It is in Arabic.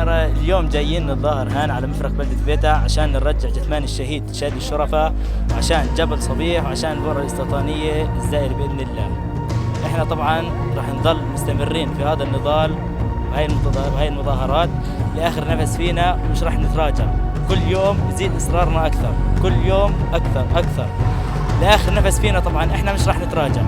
احنا اليوم جايين نتظاهر هان على مفرق بلدة بيتا عشان نرجع جثمان الشهيد شادي الشرفاء، وعشان جبل صبيح، وعشان البؤرة الاستيطانية الزائرة بإذن الله. احنا طبعا راح نظل مستمرين في هذا النضال وهي المظاهرات لآخر نفس فينا، ومش راح نتراجع. كل يوم يزيد إصرارنا أكثر، كل يوم أكثر لآخر نفس فينا. طبعا احنا مش راح نتراجع.